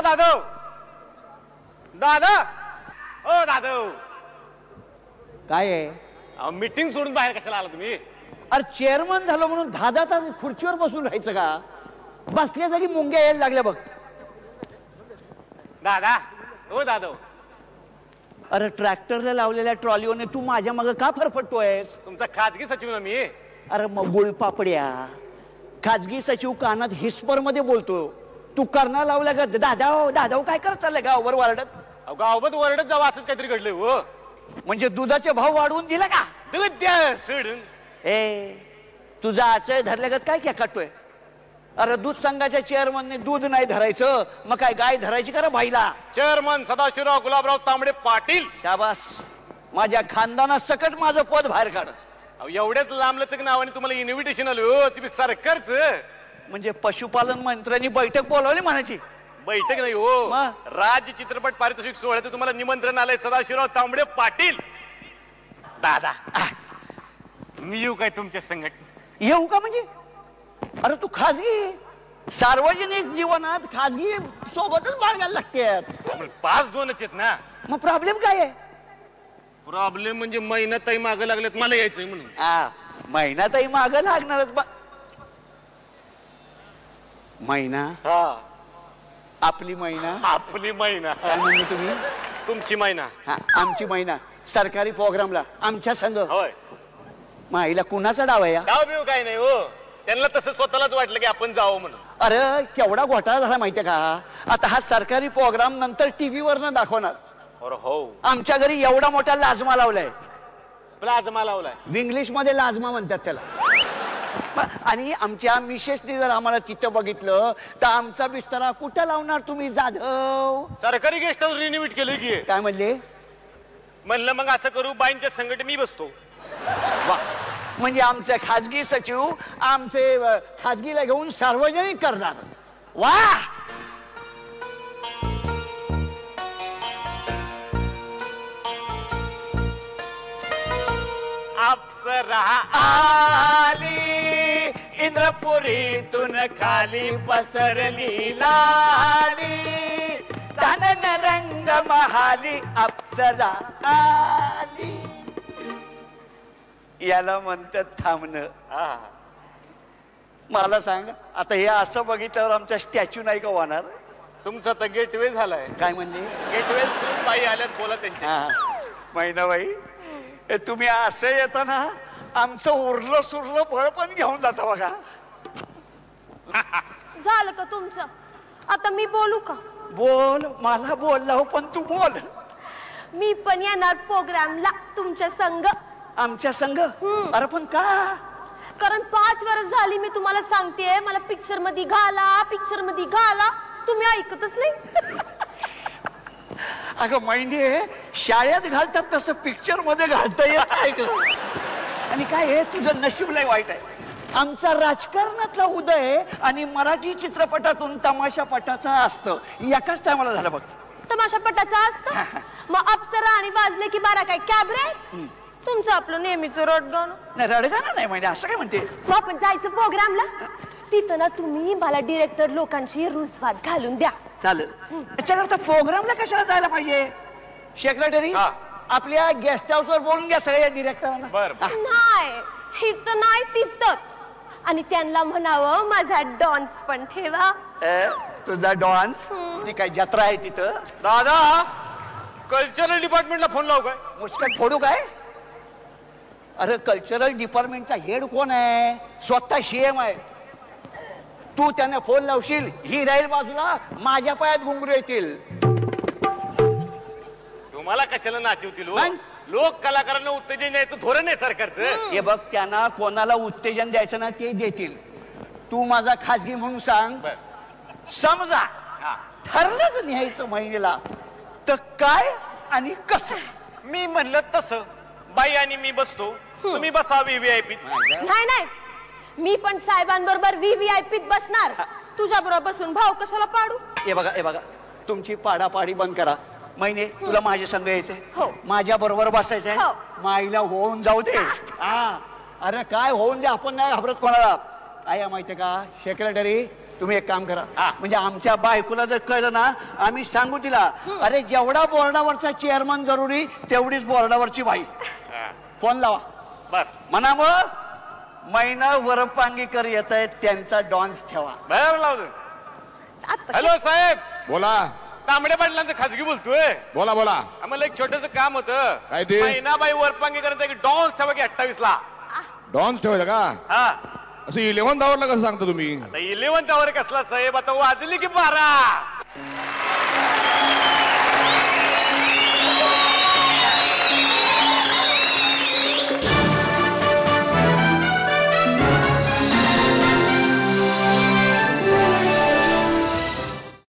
दादू दादा ओ दादू काय आहे? मीटिंग सोडून बाहेर कशाला आला तुम्ही? अरे चेअरमन झालो म्हणून 10 तास खुर्चीवर बसून राहायचं का? बसल्या जागी मुंग्या यायला लागल्या बघ. दादा ओ दादू. अरे ट्रॅक्टरला लावलेल्या ट्रॉलीने तू माझ्या मागे का फरफटतोयस? तुमचा खाजगी सचिव ना मी. अरे मग गुळपापड्या, खाजगी सचिव कानात हिस्पर मध्ये बोलतो, तू करणा लावल्या का? दादा काय करत चाललंय गावभर वारडत? गावभर वरडत जावं असंच काहीतरी घडलंय हो. म्हणजे दुधाचे भाव वाढवून दिला का? दूध द्या सोडून. ए तुझा आचय धरल्यागत काय क्या काटतोय? अरे दूध संघाच्या चेअरमनने दूध नाही धरायचं, मग काय गाय धरायची का रे भाईला? चेअरमन सदाशिवराव गुलाबराव तांबडे पाटील. शाबास, माझ्या खानदाना सकट माझं पद बाहेर काढ. एवढ्याच लांबलचक नावाने तुम्हाला इन्व्हिटेशन आलं हो. तुम्ही सरकारच म्हणजे पशुपालन मंत्र्यांनी बैठक बोलावली म्हणायची? बैठक नाही हो, राज्य चित्रपट पारितोषिक सोहळ्याचं तुम्हाला निमंत्रण आलंय. सदाशिवराव तांबडे पाटील. दादा मी येऊ काय तुमच्या संघट? येऊ का म्हणजे? अरे तू खाजगी, सार्वजनिक जीवनात खाजगी सोबतच बाळगायला लागते. 5-2च आहेत ना. मग प्रॉब्लेम काय आहे? प्रॉब्लेम म्हणजे महिन्यातही मागं लागलेत मला यायचंय म्हणून. महिन्यातही मागं लागणारच. महिना? हा आपली महिना. आपली महिना काय म्हणले तुम्ही? तुमची महिना. आमची महिना सरकारी प्रोग्रामला आमच्या संघ. होय. माईला कुणाचा डाव आहे? डाव बिव काय नाही हो, त्यांना तसं स्वतःलाच वाटलं की आपण जावं म्हणून. अरे केवढा घोटाळा झाला माहितीये का? आता हा सरकारी प्रोग्राम नंतर टीव्ही वरनं दाखवणार. हो. आमच्या घरी एवढा मोठा लाजमा लावलाय. प्लाझ्मा लावलाय. इंग्लिश मध्ये लाजमा म्हणतात त्याला. आणि आमच्या मिसेसने जर आम्हाला तिथं बघितलं तर आमचा बिस्तारा कुठं लावणार तुम्ही जाधव? सरकारी गेस्ट हाऊस रिनोव्हेट केलं की. काय म्हणले? म्हणलं मग असं करू, बाईंच्या संकट मी बसतो. वा, म्हणजे आमचे खाजगी सचिव आमचे खाजगीला घेऊन सार्वजनिक करणार. वा, अप्सरा आली इंद्रपुरीतून खाली पसरली लाली, चानन रंग महाली अप्सरा आली. याला म्हणतात थांबणं. मला सांग, आता हे असं बघितल्यावर आमचा स्टॅच्यू नाही का होणार? तुमचा तर गेटवे झालाय. काय म्हणले? गेटवे बाई आल्यात, बोला त्यांच्या. महिनाबाई, तुम्ही असं येताना आमचं उरलं सुरलं फळ पण घेऊन जाता बघा. झालं का तुमचं? आता मी बोलू का? बोल, मला बोलला हो, पण तू बोल. मी पण येणार प्रोग्रामला तुमच्या संग. आमच्या संग? अरे पण का? कारण 5 वर्ष झाली मी तुम्हाला सांगतेय मला पिक्चर मध्ये घाला, पिक्चर मध्ये घाला. तुम्ही ऐकतच नाही. अगं महिने, शाळेत घालतात तसं पिक्चर मध्ये घालता येत नाही ग. आणि काय हे तुझं नशीब लय वाईट आहे. आमचा राजकारणातला उदय आणि मराठी चित्रपटातून तमाशापटाचा असतं एकाच टायमाला झालं बघ. तमाशापटाचा असतं? मग अप्सरा आणि वाजले की 12 काय कॅबरेज? तुमचं आपलं नेहमीचं रडगाणं. नाही, रडगाणं नाही म्हणजे असं काय म्हणते? मग आपण जायचं प्रोग्रामला. तिथं ना तुम्ही मला डिरेक्टर लोकांची रुसवात घालून द्या. चालेल. त्याच्याकरता प्रोग्रामला कशाला जायला पाहिजे? सेक्रेटरी आपल्या गेस्ट हाऊस वर बोलून घ्या सगळ्या डिरेक्टरांना. नाही, हिथं नाही तिथंच. आणि त्यांना म्हणावं माझा डान्स पण ठेवा. तुझा डान्स? ती काय जत्रा आहे तिथं? दादा, कल्चरल डिपार्टमेंटला फोन लावू काय? मुस्कट फोडू काय? अरे कल्चरल डिपार्टमेंटचा हेड कोण आहे? स्वतः सीएम आहे. तू त्यांना फोन लावशील, ही राहील बाजूला, माझ्या पायात घुंगरू येतील. तुम्हाला कशाला नाचवतील? लोक कलाकारांना उत्तेजन द्यायचं धोरण आहे सरकारचं. हे बघ, त्यांना कोणाला उत्तेजन द्यायचं ना ते देतील. तू माझा खाजगी म्हणून सांग. समजा ठरलंच न्यायचं महिनेला तर काय आणि कसं? मी म्हणलं तसं बाई आणि मी बसतो, तुम्ही बसा व्हीव्हीआयपी. नाही, मी पण साहेबांबरोबर व्हीव्हीआयपीत बसणार. तुझ्या बरोबर बसून भाव कशाला पाडू? हे बघा, तुमची पाडापाडी बंद करा. महिने, तुला माझ्या संग यायचंय? हो. माझ्या बरोबर बसायचंय? हो. माईला होऊन जाऊ दे. अरे काय होऊन दे, आपण नाही घाबरत कोणाला. काय माहितीये का सेक्रेटरी, तुम्ही एक काम करा हा. म्हणजे आमच्या बायकोला जर कळलं ना आम्ही सांगू तिला अरे जेवढा बोर्डावरचा चेअरमन जरुरी तेवढीच बोर्डावरची बाई. फोन लावा बर म्हणा मग महिना वरपांगीकर येत आहेत त्यांचा डॉन्स ठेवा. बर लावतो. हॅलो साहेब, बोला तांबडे पाटलांचं खाजगी बोलतोय. बोला बोला. आम्हाला एक छोटस काम होतं. काय ते? महिनाबाई वरपांगेकरांचा एक डॉन्स ठेवा की 28 ला. डॉन्स ठेवायचा का? हा असं 11th आवरला कसं सांगता तुम्ही? 11th आवर कसला साहेब, आता वाजली की 12.